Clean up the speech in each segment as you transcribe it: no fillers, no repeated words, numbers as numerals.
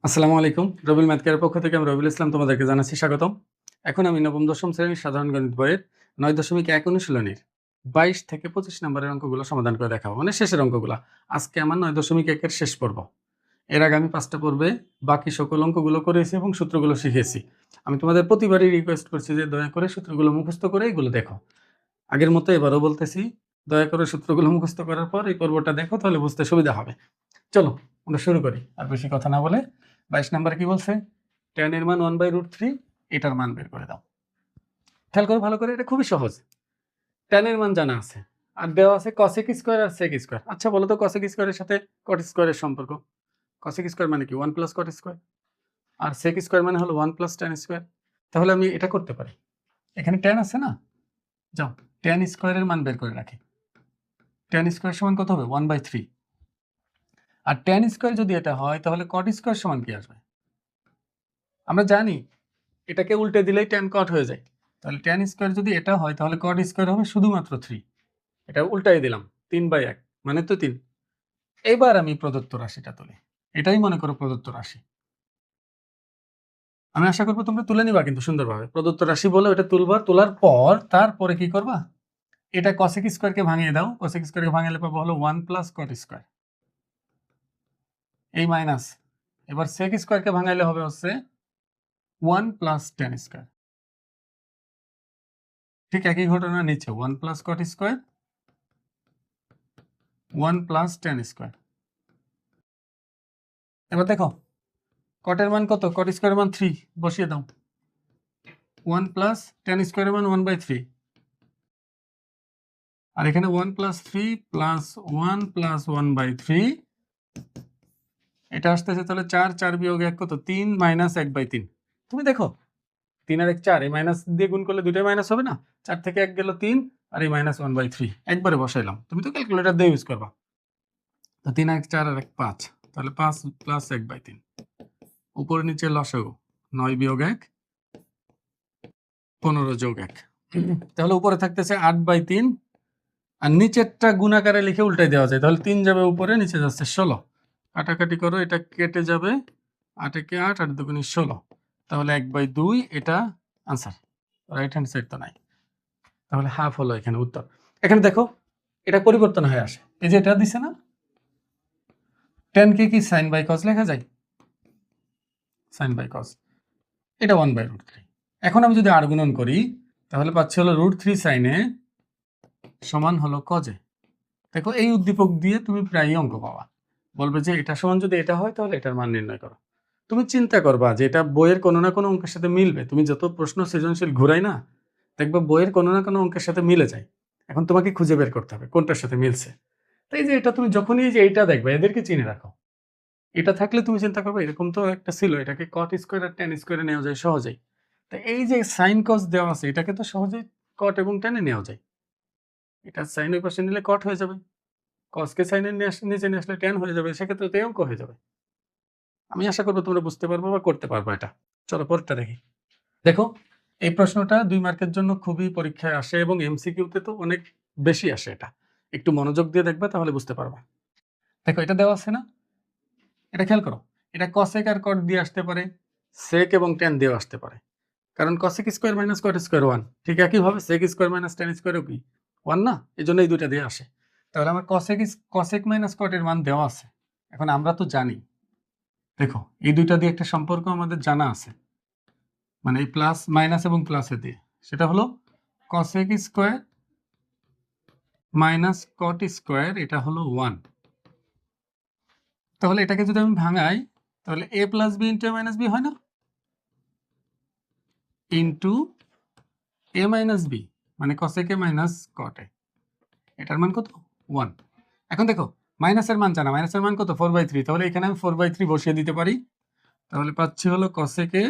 আসসালামু আলাইকুম। রবিল ম্যাথ কেয়ারের পক্ষ থেকে আমি রবিউল ইসলাম তোমাদেরকে জানাচ্ছি স্বাগতম। এখন আমি নবম দশম শ্রেণীর সাধারণ গণিত বইয়ের ৯.১ অনুশীলনীর ২২ থেকে ২৫ নম্বরের অঙ্কগুলো সমাধান করে দেখাবো। মানে শেষের অঙ্কগুলা। আজকে আমার ৯.১ এর শেষ পর্ব। এর আগে আমি ৫টা পর্বে বাকি সকল অঙ্কগুলো করেছি এবং সূত্রগুলো শিখেছি। আমি তোমাদের প্রতিবারই রিকোয়েস্ট করছি যে দয়া করে সূত্রগুলো মুখস্থ করে এগুলো দেখো। আগের মতো এবারও বলতেছি, দয়া করে সূত্রগুলো মুখস্থ করার পর এই পর্বটা দেখো, তাহলে বুঝতে সুবিধা হবে। চলো আমরা শুরু করি। আর বেশি কথা না বলে ২২ নাম্বার কি বলছে? tan এর মান 1/√3, এটার মান বের করে দাও। খেয়াল করো ভালো করে, এটা খুবই সহজ। tan এর মান জানা আছে আর দেওয়া আছে cosec স্কয়ার আর sec স্কয়ার। আচ্ছা বলো তো cosec স্কয়ারের সাথে cot স্কয়ারের সম্পর্ক? cosec স্কয়ার মানে কি 1 + cot স্কয়ার, আর sec স্কয়ার মানে হলো 1 + tan স্কয়ার। তাহলে আমি এটা করতে পারি। এখানে tan আছে না, যাও tan স্কয়ারের মান বের করে রাখি। tan স্কয়ার সমান কত হবে? 1/3। আর tan স্কয়ার যদি এটা হয় তাহলে cot স্কয়ার সমান কি আসবে? আমরা জানি এটাকে উল্টে দিলেই tan cot হয়ে যায়। তাহলে tan স্কয়ার যদি এটা হয় তাহলে cot স্কয়ার হবে শুধুমাত্র 3। এটা উল্টাই দিলাম, 3/1 মানে তো 3। এবার আমি প্রদত্ত রাশিটা তুলি। এটাই মনে করো প্রদত্ত রাশি। আমি আশা করব তোমরা তুলে নিবা কিন্তু সুন্দরভাবে। প্রদত্ত রাশি বলে ওটা তুলবা, তোলার পর তারপরে কি করবা? এটা cosec স্কয়ারকে ভাঙিয়ে দাও। cosec স্কয়ারকে ভাঙালে পাবো হলো 1 + cot স্কয়ার। এই মাইনাস। এবার sec স্কয়ারকে ভাঙাইলে হবে হচ্ছে 1 + tan স্কয়ার। ঠিক একই ঘটনা নিচে 1 + cot স্কয়ার 1 + tan স্কয়ার। এবার দেখো কটের মান কত? cot স্কয়ারের মান 3 বসিয়ে দাও। 1 + tan স্কয়ারের মান 1/3 আর এখানে 1 + 3 + 1 + 1/3 এটা আসতেছে তাহলে 4 4 বিয়োগ 1 কত? 3 - 1/3। তুমি দেখো 3 আর 1 4, এই মাইনাস দিয়ে গুণ করলে দুটোই মাইনাস হবে না? 4 থেকে 1 গেল 3 আর এই -1/3 একবারে বসাইলাম। তুমি তো ক্যালকুলেটর দিয়ে ইউজ করবা। তো 3 আর 1 4 আর 1 5, তাহলে 5 + 1/3 উপরে নিচে লসাগু 9 বিয়োগ 1 15 যোগ 1। তাহলে উপরে থাকতেছে 8/3 আর নিচেরটা গুণাকারে লিখে উল্টাই দেওয়া যায়। তাহলে 3 যাবে উপরে, নিচে যাচ্ছে 16। কাটাকাটি করো, এটা কেটে যাবে। 8 একে 8 8 দুগুণে 16। তাহলে 1/2 এটা আনসার। রাইট হ্যান্ড সাইড তো নাই, তাহলে হাফ হলো এখানে উত্তর। এখানে দেখো এটা পরিবর্তন হয়ে আসে। এই যে এটা দিছে না, tan কে কি sin বাই cos লেখা যায়? sin বাই cos, এটা 1/√3। এখন আমি যদি আর গুণন করি তাহলে পাচ্ছি হলো √3 sin a সমান হলো cos a। দেখো এই উদ্দীপক দিয়ে তুমি প্রায়ই অঙ্ক পাওয়া। বলবে যে এটা সমান যদি এটা হয় তাহলে এটার মান নির্ণয় করো। তুমি চিন্তা করবা যে এটা বইয়ের কোনো না কোনো অঙ্কের সাথে মিলবে। তুমি যত প্রশ্ন সৃজনশীল ঘুরাই না, দেখবা বইয়ের কোনো না কোনো অঙ্কের সাথে মিলে যায়। এখন তোমাকে খুঁজে বের করতে হবে কোনটার সাথে মিলছে। তাই যে এটা তুমি যখনই যে এইটা দেখবে, এদেরকে চিনে রাখো। এটা থাকলে তুমি চিন্তা করবে এরকম তো একটা ছিল, এটাকে cot স্কয়ার আর tan স্কয়ারে নেওয়া যায় সহজেই। তো এই যে sin cos দেওয়া আছে, এটাকে তো সহজেই cot এবং tan এ নেওয়া যায়। এটা sin ওই পাশে নিলে cot হয়ে যাবে, cos কে sin এর নিচে নিয়ে আসলে tan হয়ে যাবে, সেক্ষেত্রে তো এই অঙ্ক হয়ে যাবে। আমি আশা করব তোমরা বুঝতে পারবে বা করতে পারবে এটা। চলো পরেরটা দেখি। দেখো এই প্রশ্নটা 2 মার্কের জন্য খুবই পরীক্ষায় আসে এবং এমসিকিউতে তো অনেক বেশি আসে এটা। একটু মনোযোগ দিয়ে দেখবা তাহলে বুঝতে পারবা। দেখো এটা দেওয়া আছে না? এটা খেয়াল করো। এটা cosec আর cot দিয়ে আসতে পারে, sec এবং tan দিয়েও আসতে পারে। কারণ cosec square minus cot square 1। ঠিক একইভাবে sec স্কয়ার মাইনাস tan স্কয়ারও কি 1 না? এজন্য এই দুইটা দিয়ে আসে। তাহলে আমার cosec মাইনাস cot এর মান দেওয়া আছে। এখন আমরা তো জানি, দেখো এই দুইটা দিয়ে একটা সম্পর্ক আমাদের জানা আছে। মানে এই প্লাস মাইনাস এবং প্লাসে দিয়ে, সেটা হলো cosec square minus cot square, এটা হলো 1। তাহলে এটাকে যদি আমি ভাঙাই তাহলে a plus b into a minus b হয় না? ইন্টু a মাইনাস b মানে cosec a minus cot a, এটার মান কত? 1। এখন দেখো মাইনাসের মান জানা, মাইনাসের মান কত? 4/3। তাহলে এখানে আমি 4/3 বসিয়ে দিতে পারি। তাহলে পাচ্ছি হলো cosec a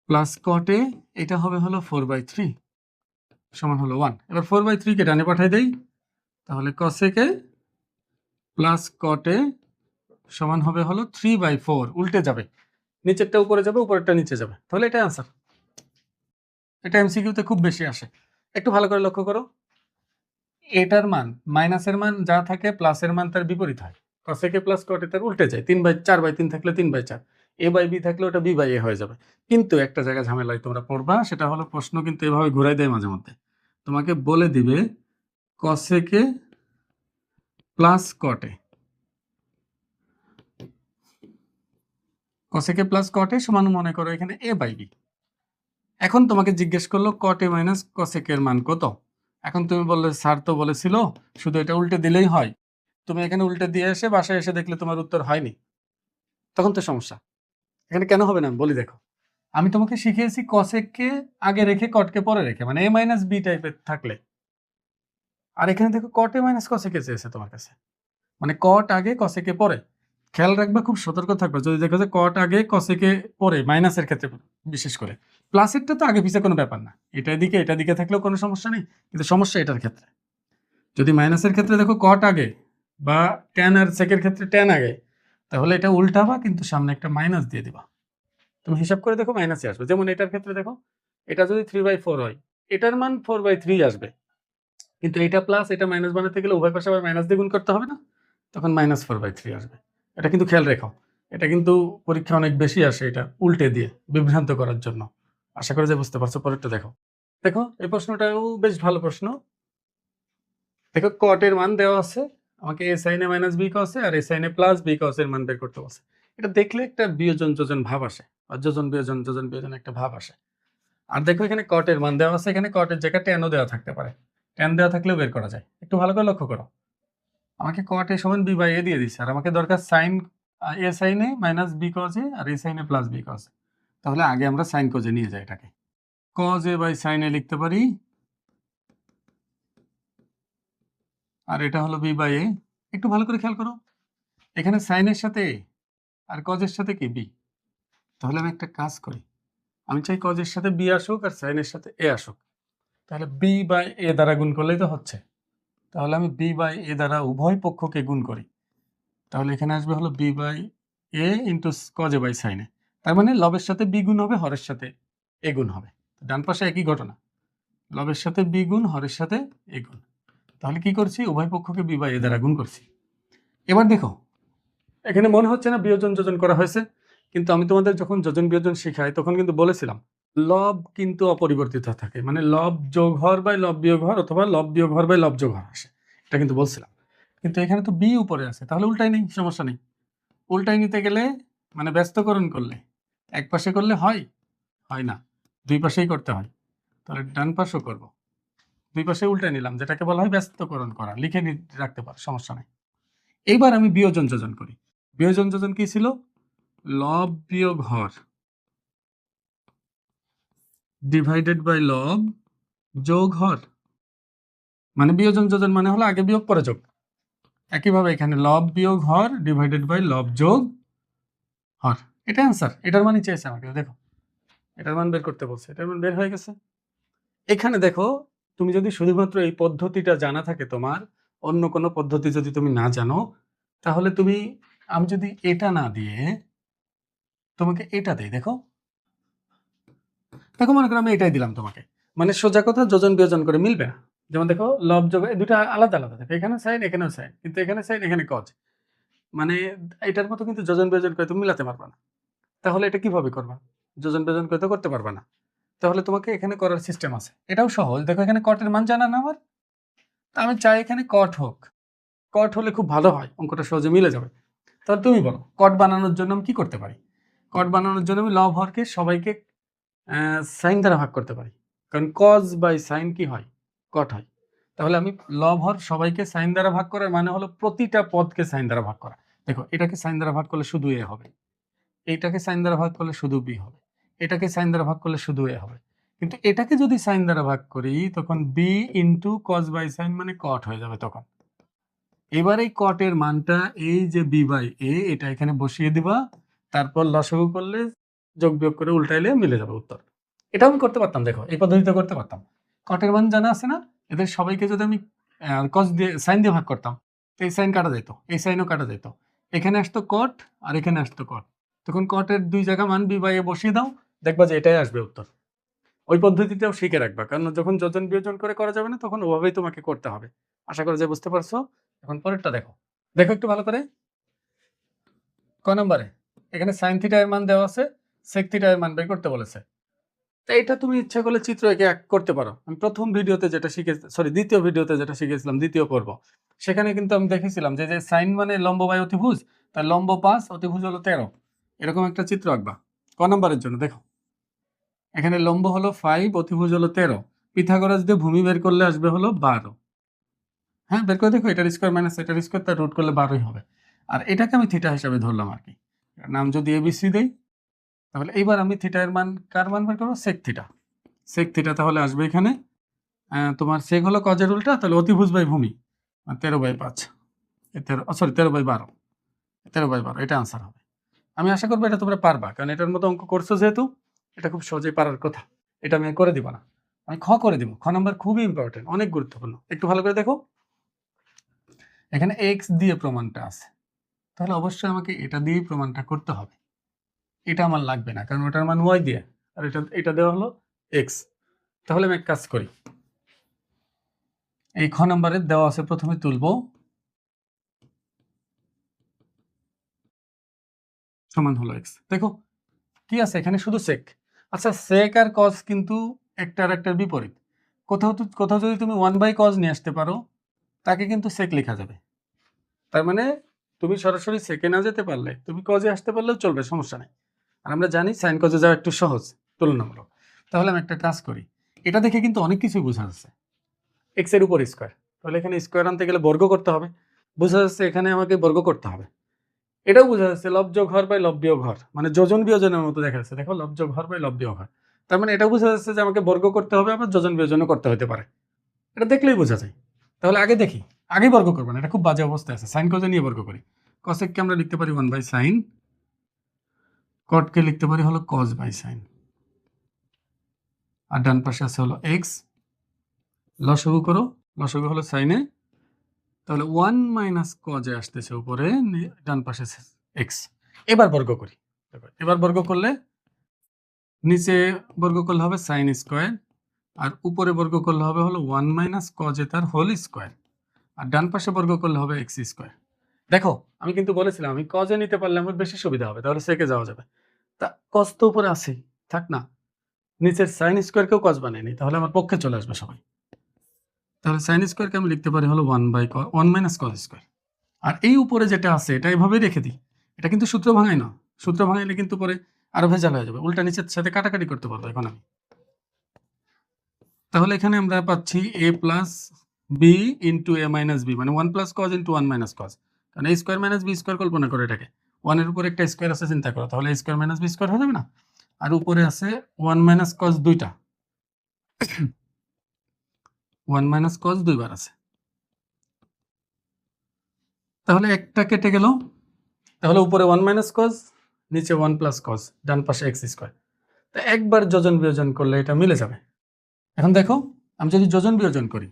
plus cot a, এটা হবে হলো 4/3 সমান হলো 1। এবার 4/3 কে ডানে পাঠাই দেই, তাহলে cosec a plus cot a সমান হবে হলো 3/4। উল্টে যাবে, নিচেরটা উপরে যাবে, উপরেরটা নিচে যাবে। তাহলে এটা आंसर। এটা এমসিকিউতে খুব বেশি আসে। একটু ভালো করে লক্ষ্য করো, এটার মান মাইনাসের মান যা থাকে প্লাসের মান তার বিপরীত হয়। cosec a plus cot a তার উল্টে যায়, 4/3 থাকলে 3/4, a/b থাকলে ওটা b/a হয়ে যাবে। কিন্তু একটা জায়গায় ঝামেলায় তোমরা পড়বা, সেটা হলো প্রশ্ন কিন্তু এভাবে ঘুরাই দেয় মাঝে মধ্যে। তোমাকে বলে দিবে cosec a plus cot a, cosec a plus cot a সমান মনে করো এখানে a/b। এখন তোমাকে জিজ্ঞেস করলো cot a মাইনাস cosec এর মান কত। এখন তুমি বললে স্যার তো বলেছিল শুধু এটা উল্টে দিলেই হয়। তুমি এখানে উল্টে দিয়ে এসে বাসায় এসে দেখলে তোমার উত্তর হয়নি, তখন তো সমস্যা। এখানে কেন হবে না আমি বলি, দেখো আমি তোমাকে শিখিয়েছি কসেককে আগে রেখে কটকে পরে রেখে, মানে a মাইনাস বি টাইপের থাকলে। আর এখানে দেখো কট a মাইনাস কসেকে চেয়েছে তোমার কাছে, মানে কট আগে কসেকে পরে। খেয়াল রাখবা, খুব সতর্ক থাকবে যদি দেখো যে কট আগে কসেকে পরে, মাইনাসের ক্ষেত্রে বিশেষ করে। প্লাসেরটা তো আগে পিছে কোনো ব্যাপার না, এটা দিকে থাকলেও কোনো সমস্যা নেই, কিন্তু সমস্যা এটার ক্ষেত্রে। যদি মাইনাসের ক্ষেত্রে দেখো কট আগে বা ট্যান আর সেকের ক্ষেত্রে ট্যান আগে, তাহলে এটা উল্টাবা কিন্তু সামনে একটা মাইনাস দিয়ে দিবা। তুমি হিসাব করে দেখো মাইনাসে আসবে। যেমন এটার ক্ষেত্রে দেখো, এটা যদি 3/4 হয়, এটার মান 4/3 আসবে, কিন্তু এটা প্লাস এটা মাইনাস বানাতে গেলে উভয় পাশে আবার মাইনাস দিয়ে গুণ করতে হবে না, তখন -4/3 আসবে। এটা কিন্তু খেয়াল রেখো, এটা কিন্তু পরীক্ষা অনেক বেশি আসে এটা উল্টে দিয়ে বিভ্রান্ত করার জন্য। আশা করি যে বুঝতে পারছো। পরেরটা দেখো, দেখো এই প্রশ্নটাও বেশ ভালো প্রশ্ন। দেখো cot এর মান দেওয়া আছে, আমাকে a sin a minus b cos a আর a sin a plus b cos এর মান বের করতে বলছে। এটা দেখলে একটা বিয়োজন যোজন ভাব আসে, আর যোজন বিয়োজন একটা ভাব আসে। আর দেখো এখানে cot এর মান দেওয়া আছে, এখানে cot এর জায়গায় tan ও দেওয়া থাকতে পারে, tan দেওয়া থাকলেও বের করা যায়। একটু ভালো করে লক্ষ্য করো, আমাকে cot a সমান b/a দিয়ে দিচ্ছে, আর আমাকে দরকার sin a sin a minus b cos a আর a sin a plus b cos a। তাহলে আগে আমরা sin cos a নিয়ে যাই, এটাকে cos a by sin a লিখতে পারি, আর এটা হলো b/a। একটু ভালো করে খেয়াল করো, এখানে sin এর সাথে a আর cos এর সাথে কি b। তাহলে আমি একটা কাজ করি, আমি চাই cos এর সাথে b আসুক আর sin এর সাথে a আসুক, তাহলে b/a দ্বারা গুণ করলেই তো হচ্ছে। তাহলে আমি b/a দ্বারা উভয় পক্ষকে গুণ করি, তাহলে এখানে আসবে হলো b/a into cos a by sin a। তার মানে লবের সাথে b গুণ হবে, হরের সাথে a গুণ হবে। ডান পাশে একই ঘটনা, লবের সাথে b গুণ, হরের সাথে a গুণ। তাহলে কি করছি, উভয় পক্ষকে b/a দ্বারা গুণ করছি। এবার দেখো এখানে মনে হচ্ছে না বিয়োজন যোজন করা হয়েছে, কিন্তু আমি তোমাদের যখন যোজন বিয়োজন শেখাই তখন কিন্তু বলেছিলাম লব কিন্তু অপরিবর্তিত থাকে, মানে লব যোগ হর বাই লব বিয়োগ হর অথবা লব বিয়োগ হর বাই লব যোগ হর আসে, এটা কিন্তু বলছিলাম। কিন্তু এখানে তো বি উপরে আছে, তাহলে উল্টাই নেই, সমস্যা নেই। উল্টাই নিতে গেলে মানে ব্যস্তকরণ করলে এক পাশে করলে হয় না, দুই পাশেই করতে হয়। তাহলে ডান পাশও করব, দুই পাশে উল্টাই নিলাম, যেটাকে বলা হয় ব্যস্তকরণ করা, লিখে রাখতে পারো, সমস্যা নেই। এইবার আমি বিয়োজন যোজন করি। বিয়োজন যোজন কি ছিল, লব বিয়োগ হর ডিভাইডেড বাই লব যোগ হর, মানে বিয়োজন যোজন মানে হলো আগে বিয়োগ পরে যোগ। একইভাবে এখানে লব বিয়োগ হর ডিভাইডেড বাই লব যোগ হর, এটা অ্যান্সার। এটার মানই চেয়েছে আমাকে, দেখো এটার মান বের করতে বলছে, এটার মান বের হয়ে গেছে। এখানে দেখো তুমি যদি শুধুমাত্র এই পদ্ধতিটা জানা থাকে তোমার, অন্য কোনো পদ্ধতি যদি তুমি না জানো, তাহলে তুমি, আমি যদি এটা না দিয়ে তোমাকে এটা দেই, দেখো মনে করো আমি এটাই দিলাম তোমাকে, মানে সোজা কথা যোজন বিয়োজন করে মিলবে না। যেমন দেখো লব যোগ, দুটো আলাদা আলাদা থাকে, এখানে সাইন এখানেও সাইন, কিন্তু এখানে সাইন এখানে কজ, মানে এটার মতো কিন্তু যোজন বিয়োজন করে তুমি মিলাতে পারবা না। তাহলে এটা কিভাবে করবা, যোজন বিয়োজন করে তো করতে পারবা না। তাহলে তোমাকে এখানে করার সিস্টেম আছে, এটাও সহজ। দেখো এখানে কটের মান জানা না আমার, তা আমি চাই এখানে কট হোক, কট হলে খুব ভালো হয়, অঙ্কটা সহজে মিলে যাবে। তাহলে তুমি বলো কট বানানোর জন্য আমি কি করতে পারি। কট বানানোর জন্য আমি লব হরকে সবাইকে সাইন দ্বারা ভাগ করতে পারি, কারণ কজ বাই সাইন কি হয়, কট হয়। তাহলে আমি লব হর সবাইকে সাইন দ্বারা ভাগ করার মানে হলো প্রতিটা পদকে সাইন দ্বারা ভাগ করা। দেখো এটাকে সাইন দ্বারা ভাগ করলে শুধু এ হবে, এইটাকে সাইন দ্বারা ভাগ করলে শুধু বি হবে, এটাকে সাইন দ্বারা ভাগ করলে শুধু এ হবে। কিন্তু এটাকে যদি সাইন দ্বারা ভাগ করি তখন b into cos by sine মানে কট হয়ে যাবে তখন। এবার এই কটের মানটা এই যে বি বাই এ, এটা এখানে বসিয়ে দিবা, তারপর লসাগু করলে যোগ বিয়োগ করে উল্টাইলে মিলে যাবে উত্তর। এটাও আমি করতে পারতাম, দেখো এই পদ্ধতিতে করতে পারতাম। কটের মান জানা আছে না, এদের সবাইকে যদি আমি কস দিয়ে সাইন দিয়ে ভাগ করতাম, তো এই সাইন কাটা যেত, এই সাইনও কাটা যেত, এখানে আসতো কট আর এখানে আসতো কট, তখন কটের দুই জায়গা মান বি বাই এ বসিয়ে দাও, দেখবা যে এটাই আসবে উত্তর। ওই পদ্ধতিটাও শিখে রাখবা, কারণ যখন যোজন বিয়োজন করে করা যাবে না তখন ওভাবেই তোমাকে করতে হবে। আশা করি যে বুঝতে পারছো। এখন পরেরটা দেখো, দেখো একটু ভালো করে, ক নম্বরে এখানে সাইন থিটা এর মান দেওয়া আছে, সেক থিটা এর মান বের করতে বলেছে। তো এটা তুমি ইচ্ছা করলে চিত্র এঁকে করতে পারো। আমি প্রথম ভিডিওতে যেটা দ্বিতীয় ভিডিওতে যেটা শিখেছিলাম, দ্বিতীয় পর্ব, সেখানে কিন্তু আমি দেখেছিলাম যে সাইন মানে লম্ব বাই অতিভুজ, তার লম্ব 5, অতিভুজ হলো 13, এরকম একটা চিত্র আঁকবা ক নম্বরের জন্য। দেখো এখানে লম্ব হলো 5, অতিভুজ হলো 13, পিথাগোরাস দিয়ে ভূমি বের করলে আসবে হলো 12। হ্যাঁ, বের করে দেখো, এটার স্কোয়ার মাইনাস এটার স্কোয়ার, তার রুট করলে 12ই হবে। আর এটাকে আমি থিটা হিসাবে ধরলাম আর কি। নাম যদি এবিসি দেই, তাহলে এইবার আমি থিটা এর মান কার মান বের করবো? Sec theta. সেক থিটা তাহলে আসবে এখানে তোমার সেক হলো কজের উল্টা, তাহলে অতিভুজ বাই ভূমি 13/5, 13/12, 13/12, এটা আনসার হবে। আমি আশা করবো এটা তোমরা পারবা, কারণ এটার মতো অঙ্ক করছো যেহেতু এটা খুব সহজেই পারার কথা। এটা আমি করে দিব না, আমি খ করে দিব। খ নাম্বার খুবই ইম্পর্টেন্ট, অনেক গুরুত্বপূর্ণ, একটু ভালো করে দেখো। এখানে এক্স দিয়ে প্রমাণটা আছে, তাহলে অবশ্যই আমাকে এটা দিয়েই প্রমাণটা করতে হবে। এটা আমার লাগবে না, কারণ ওটার মান ওয়াই দিয়ে, আর এটা দেওয়া হলো এক্স। তাহলে আমি এক কাজ করি, এই খ নাম্বারে দেওয়া আছে, প্রথমে তুলবো সমান হলো এক্স। দেখো কি আছে এখানে, শুধু সেক। আচ্ছা, সেক আর কজ কিন্তু একটার একটার বিপরীত। কোথাও যদি তুমি 1/cos নিয়ে আসতে পারো, তাকে কিন্তু সেক লেখা যাবে। তার মানে তুমি সরাসরি সেকে না যেতে পারলে তুমি কজে আসতে পারলেও চলবে, সমস্যা নেই। আর আমরা জানি সাইন কজে যাওয়া একটু সহজ তুলনামূলক। তাহলে আমি একটা কাজ করি, এটা দেখে কিন্তু অনেক কিছুই বোঝা যাচ্ছে। এক্স এর উপর স্কোয়ার, তাহলে এখানে স্কোয়ার আনতে গেলে বর্গ করতে হবে, বোঝা যাচ্ছে এখানে আমাকে বর্গ করতে হবে। এটাও বোঝা যাচ্ছে লব যোগ হর বাই লব বিয়োগ হর, মানে যোজন বিয়োজনের মতো দেখা যাচ্ছে। দেখো লব যোগ হর বাই লব বিয়োগ হর, তার মানে এটাও বোঝা যাচ্ছে যে আমাকে বর্গ করতে হবে, আবার যোজন বিয়োজনও করতে হতে পারে। এটা দেখলেই বোঝা যায়। তাহলে আগে দেখি, আগে বর্গ করবো না, এটা খুব বাজে অবস্থায় আছে। সাইন কজে নিয়ে বর্গ করি। কসেককে আমরা লিখতে পারি 1/sin, কটকে লিখতে পারি হলো cos বাই সাইন, আর ডান পাশে আছে হলো এক্স। লসাগু করো, লসাগু হলো সাইনে, তাহলে 1 - cos এ আসতেছে উপরে, ডান পাশে এক্স। এবার বর্গ করি, এবার বর্গ করলে নিচে বর্গ করলে হবে সাইন স্কোয়ার, আর উপরে বর্গ করলে হবে হলো 1 - cos এ তার হোল স্কোয়ার, আর ডান পাশে বর্গ করলে হবে এক্স স্কোয়ার। দেখো আমি কিন্তু বলেছিলাম আমি কজে নিতে পারলে আমার বেশি সুবিধা হবে, তাহলে সেকে যাওয়া যাবে। তা কজ তো উপরে আছেই, থাক না, নিচের সাইন স্কোয়ারকেও কজ বানিয়ে নিই, তাহলে আমার পক্ষে চলে আসবে সবাই। তাহলে সাইন স্কোয়ারকে আমি লিখতে পারি হলো 1 - cos স্কোয়ার। আর এই উপরে যেটা আছে এটা এভাবেই রেখে দিই, এটা কিন্তু সূত্র ভাঙাই না, সূত্র ভাঙাইলে কিন্তু পরে আরো ভেজাল হয়ে যাবে, উল্টা নিচের সাথে কাটাকাটি করতে পারবো এখন আমি। তাহলে এখানে আমরা পাচ্ছি a plus B into a minus B, মানে 1 + cos ইন্টু 1 - cos, কারণ a square minus B square কল্পনা করে এটাকে, 1 এর উপর একটা স্কোয়ার আছে চিন্তা করো, তাহলে a square minus B square হয়ে যাবে না। আর উপরে আছে 1 - cos দুইটা, 1 - cos দুইবার আছে, তাহলে একটা কেটে গেল। তাহলে উপরে 1 - cos, নিচে 1 + cos, ডান পাশে এক্স স্কোয়ার। তা একবার যোজন বিয়োজন করলে এটা মিলে যাবে। এখন দেখো আমি যদি যোজন বিয়োজন করি,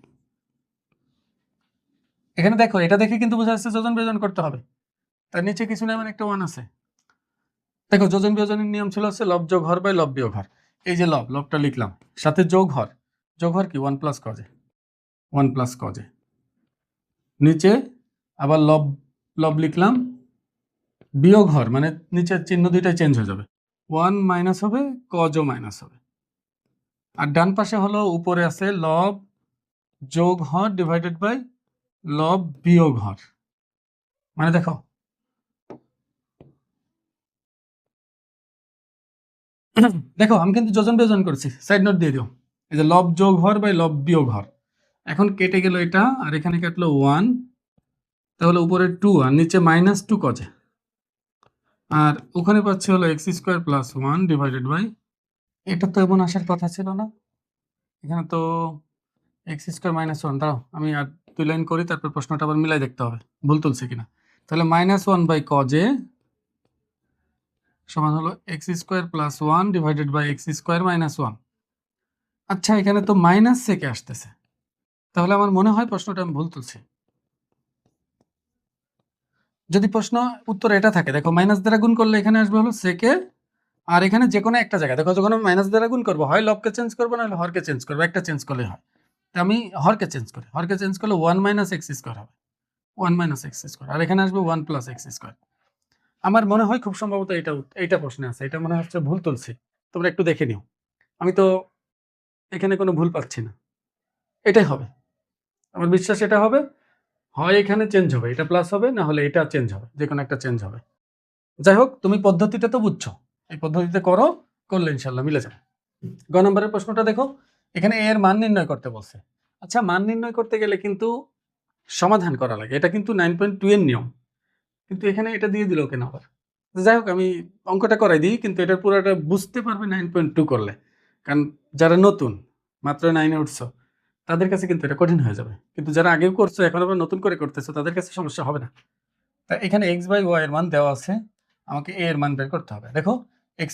এখানে দেখো এটা দেখে কিন্তু বোঝা যাচ্ছে যোজন বিয়োজন করতে হবে, তার নিচে কিছু নেই, মানে একটা 1 আছে। দেখো যোজন বিয়োজনের নিয়ম ছিল হচ্ছে লব যোগ হর বাই লব বিয়োগ হর। এই যে লবটা লিখলাম, সাথে যোগ হর কি 1 + cos এ, 1 + cos এ, নিচে আবার লব লিখলাম, বিয়োগ হর মানে নিচের চিহ্ন দুইটাই চেঞ্জ হয়ে যাবে, 1 মাইনাস হবে, কজও মাইনাস হবে। আর ডান পাশে হলো উপরে আছে লব যোগ হর ডিভাইডেড বাই লব বিয়োগ হর, মানে দেখো দেখো আমি কিন্তু যোজন বিয়োজন করছি, সাইড নোট দিয়ে দিও। এই যে লব যোগ হর বাই লব বিয়োগ হর, এখন কেটে গেল এটা, আর এখানে কাটলো 1, তাহলে উপরে 2 আর নিচে -2 কজে, আর ওখানে পাচ্ছি হলো x square plus 1 divided by, এটা তো এমন আসার কথা ছিল না, এখানে তো এক্স স্কোয়ার -1। দাঁড়াও আমি আর 2 লাইন করি, তারপর প্রশ্নটা আবার মিলাই দেখতে হবে ভুল তুলছে কিনা। তাহলে -1/cos এ সমান হলো x square plus 1 divided by x square -1। আচ্ছা এখানে তো মাইনাস সেকে আসতেছে, তাহলে আমার মনে হয় প্রশ্নটা আমি ভুল তুলছি। যদি প্রশ্ন উত্তর এটা থাকে, দেখো মাইনাস দ্বারা গুণ করলে এখানে আসবে হলো সেকে, আর এখানে যে কোনো একটা জায়গায় দেখো যখন আমি মাইনাস দ্বারা গুণ করবো, হয় লবকে চেঞ্জ করবো না হলে হরকে চেঞ্জ করবো, একটা চেঞ্জ করলে হয়। আমি হরকে চেঞ্জ করি, হরকে চেঞ্জ করলে 1 - x² হবে, 1 - x², আর এখানে আসবে 1 + x²। আমার মনে হয় খুব সম্ভবত এইটা প্রশ্নে আছে। এটা মনে হচ্ছে ভুল তুলছি। তোমরা একটু দেখে নিও। আমি তো এখানে কোনো ভুল পাচ্ছি না। এটাই হবে। আমার বিশ্বাস এটা হবে। হয় এখানে চেঞ্জ হবে। এটা প্লাস হবে, না হলে এটা চেঞ্জ হবে। যেকোনো একটা চেঞ্জ হবে। যাই হোক, তুমি পদ্ধতিটা তো বুঝছো। এই পদ্ধতিতে করো, করলে ইনশাআল্লাহ মিলে যাবে। গ নম্বরের প্রশ্নটা দেখো। এখানে a এর মান নির্ণয় করতে বলছে। আচ্ছা, মান নির্ণয় করতে গেলে কিন্তু সমাধান করা লাগে। এটা কিন্তু 9.2 এর নিয়ম। কিন্তু এখানে এটা দিয়ে দিল কেন আবার? যাই হোক, আমি অঙ্কটা করাই দিই, কিন্তু এটার পুরোটা বুঝতে পারবে 9.2 করলে। কারণ যারা নতুন, মাত্র 9 এ উঠছো, তাদের কাছে কিন্তু এটা কঠিন হয়ে যাবে। কিন্তু যারা আগেও করছো, এখন আবার নতুন করে করতেছো, তাদের কাছে সমস্যা হবে না। তা এখানে x/y এর মান দেওয়া আছে। আমাকে a এর মান বের করতে হবে। দেখো, x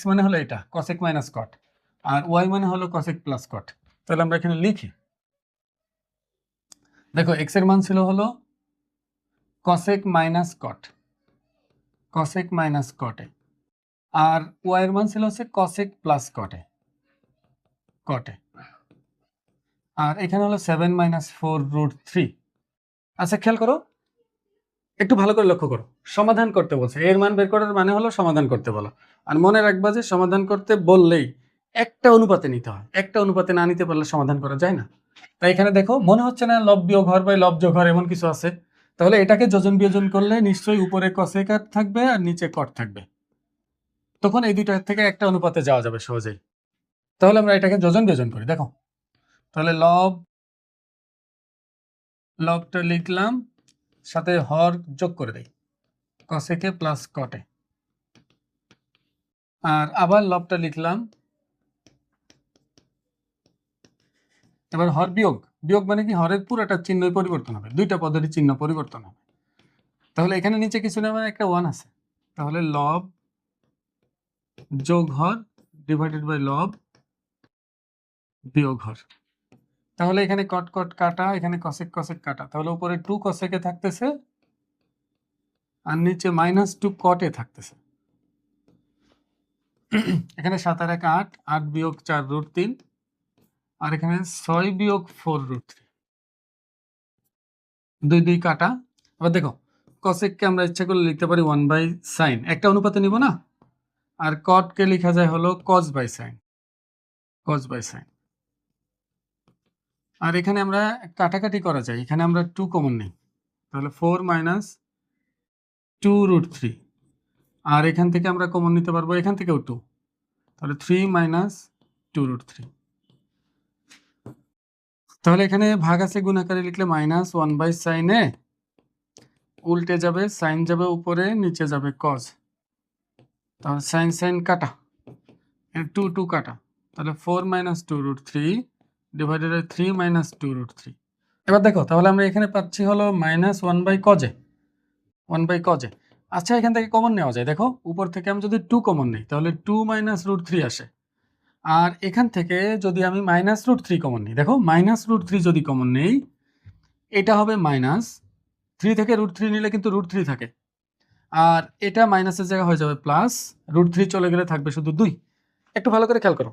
মানে হলো এটা cosec মাইনাস cot, আর y মানে হলো cosec প্লাস cot। তাহলে আমরা এখানে লিখি। দেখো, x এর মান ছিল হলো cosec minus cot, cosec minus cot এ, আর y এর মান ছিল হচ্ছে cosec প্লাস cot এ, cot এ। আর এখানে হলো 7 মাইনাস 4√3। আচ্ছা, খেয়াল করো, একটু ভালো করে লক্ষ্য করো। সমাধান করতে বলছে, এর মান বের করার মানে হলো সমাধান করতে বলো। আর মনে রাখবা যে সমাধান করতে বললেই একটা অনুপাতে নিতে হয়। একটা অনুপাতে না নিতে পারলে সমাধান করা যায় না। তাই এখানে দেখো, মনে হচ্ছে না লব বিয়োগ হর বাই লব যোগ হর এমন কিছু আছে। তাহলে এটাকে যোজন বিয়োজন করলে নিশ্চয়ই উপরে cosec থাকবে আর নিচে cot থাকবে। তখন এই দুইটার থেকে একটা অনুপাতে যাওয়া যাবে সহজেই। তাহলে আমরা এটাকে যোজন বিয়োজন করি। দেখো, তাহলে লবটা লিখলাম, সাথে হর যোগ করে দেই, cosec প্লাস cot এ। আর আবার লবটা লিখলাম, এবার হর বিয়োগ। বিয়োগ মানে কি, হরের পুরোটা চিহ্নই পরিবর্তন হবে, দুইটা পদের চিহ্ন পরিবর্তন হবে। তাহলে এখানে নিচে কিছু না, মানে একটা 1 আছে। তাহলে লব যোগ হর ডিভাইডেড বাই লব বিয়োগ হর। তাহলে এখানে কট কট কাটা, এখানে কসেক কসেক কাটা। তাহলে উপরে 2 কসেকে থাকতেছে আর নিচে -2 কটে থাকতেছে। এখানে 7 আর 1 8, 8 বিয়োগ 4√3, আর এখানে 6 বিয়োগ 4√3, 2 2 কাটা। আবার দেখো, কসেককে আমরা ইচ্ছা করলে লিখতে পারি 1/sin, একটা অনুপাতে নিব না। আর কটকে লেখা যায় হলো cos/sin, cos/sin। আর এখানে আমরা কাটাকাটি করা যায়, এখানে আমরা 2 কমন নেই। তাহলে 4 - 2√3, আর এখান থেকে আমরা কমন নিতে পারবো, এখান থেকেও 2। তাহলে 3 - 2√3। তাহলে এখানে ভাগ আছে, গুণ আকারে লিখলে -1/sin এ, উল্টে যাবে, সাইন যাবে উপরে, নিচে যাবে cos। তাহলে সাইন সাইন কাটা, 2 2 কাটা। তাহলে 4 - 2√3 ডিভাইডেড বাই 3 - 2√3। এবার দেখো, তাহলে আমরা এখানে পাচ্ছি হলো -1/cos এ, 1/cos এ। আচ্ছা, এখান থেকে কমন নেওয়া যায়। দেখো, উপর থেকে আমি যদি 2 কমন নিই, তাহলে 2 - √3 আসে। আর এখান থেকে যদি আমি -√3 কমন নিই, দেখো -√3 যদি কমন নেই, এটা হবে -3 থেকে √3 নিলে কিন্তু √3 থাকে। আর এটা মাইনাসের জায়গা হয়ে যাবে প্লাস, √3 চলে গেলে থাকবে শুধু 2। একটু ভালো করে খেয়াল করো,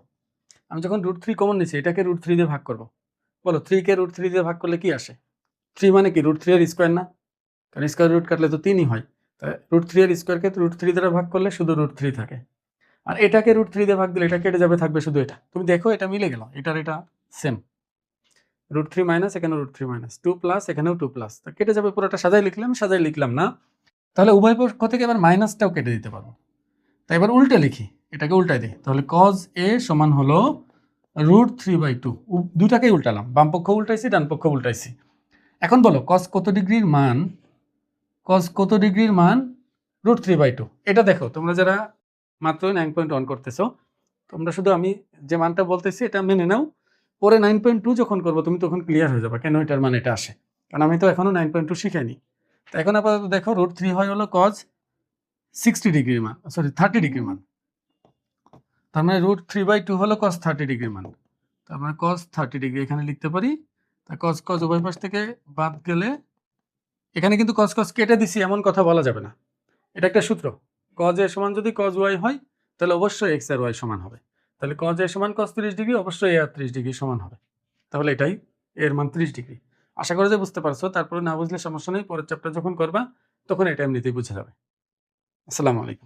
আমি যখন √3 কমন নিচ্ছি, এটাকে √3 দিয়ে ভাগ করব। বলো, 3 কে √3 দিয়ে ভাগ করলে কি আসে? 3 মানে কি, √3 এর স্কোয়ার না? কারণ স্কোয়ার রুট কাটলে তো 3ই হয়। তাই √3 এর স্কোয়ারকে √3 দ্বারা ভাগ করলে শুধু √3 থাকে। আর এটাকে √3 দিয়ে ভাগ দিলে এটা কেটে যাবে, থাকবে শুধু এটা। তুমি দেখো, এটা মিলে গেল, এটার এটা সেম। √3 মাইনাস, এখানেও √3 মাইনাস, 2 প্লাস, এখানেও 2 প্লাস। তা কেটে যাবে পুরোটা। সাজাই লিখলাম না। তাহলে উভয় পক্ষ থেকে এবার মাইনাসটাও কেটে দিতে পারবো। তাই এবার উল্টে লিখি, এটাকে উল্টাই দিই। তাহলে cos a সমান হলো √3/2। দুটাকেই উল্টালাম, বাম পক্ষ উল্টাইছি, ডান পক্ষ উল্টাইছি। এখন বলো, cos কত ডিগ্রির মান, √3/2। এটা দেখো, তোমরা যারা মাত্র 9.1 করতেছো, তোমরা শুধু আমি যে মানটা বলতেছি এটা মেনে নাও। পরে 9.2 যখন করবো, তুমি তখন ক্লিয়ার হয়ে যাবে কেন এটার মান এটা আসে। কারণ আমি তো এখনো 9.2 শিখাইনি। তো এখন আপাতত দেখো, √3 হয় হলো cos 60 ডিগ্রির মান, সরি 30 ডিগ্রির মান। তার মানে √3/2 হলো cos 30 ডিগ্রির মান। তার মানে cos 30 ডিগ্রি এখানে লিখতে পারি। তা cos cos উভয় পাশ থেকে বাদ গেলে, এখানে কিন্তু cos cos কেটে দিছি এমন কথা বলা যাবে না। এটা একটা সূত্র, cos a সমান যদি cos y হয়, তাহলে অবশ্যই x আর y সমান হবে। তাহলে cos a সমান cos 30 ডিগ্রি, অবশ্যই a আর 30 ডিগ্রি সমান হবে। তাহলে এটাই, এর মান 30 ডিগ্রি। আশা করি যে বুঝতে পারছো। তারপরে না বুঝলে সমস্যা নেই, পরের চ্যাপ্টার যখন করবা তখন এটা এমনিতেই বুঝে যাবে। আসসালামু আলাইকুম।